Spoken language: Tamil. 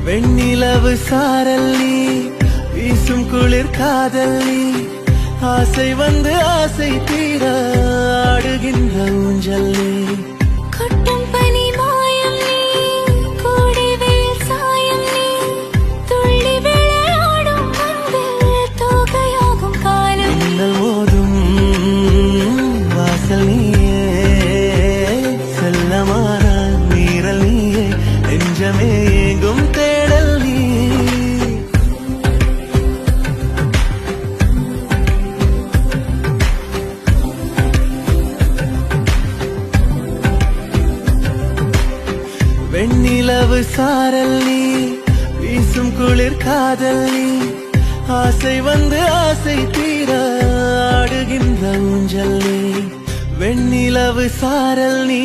வெண்ணிலவு சாரல் நீ, வீசும் குளிர் காதல் நீ, ஆசை வந்து ஆசை தீர ஆடுகின்ற ஊஞ்சல் நீ. கொட்டும் பனி மாயம் நீ, கோடை வெயில் சாயம் நீ, துள்ளி விளையாடும் மண்ணில் தோகையாகும் காலம். மின்னல் மோதும் வாசல் நீயே, செல்லமான நீரல் நீயே, நெஞ்சமே ஏங்கும் தேடல் நீ. வெண்ணிலவு சாரல் நீ, வீசும் குளிர் காதல் நீ, ஆசை வந்து ஆசை தீர ஆடுகின்ற ஊஞ்சல் நீ. வெண்ணிலவு சாரல் நீ.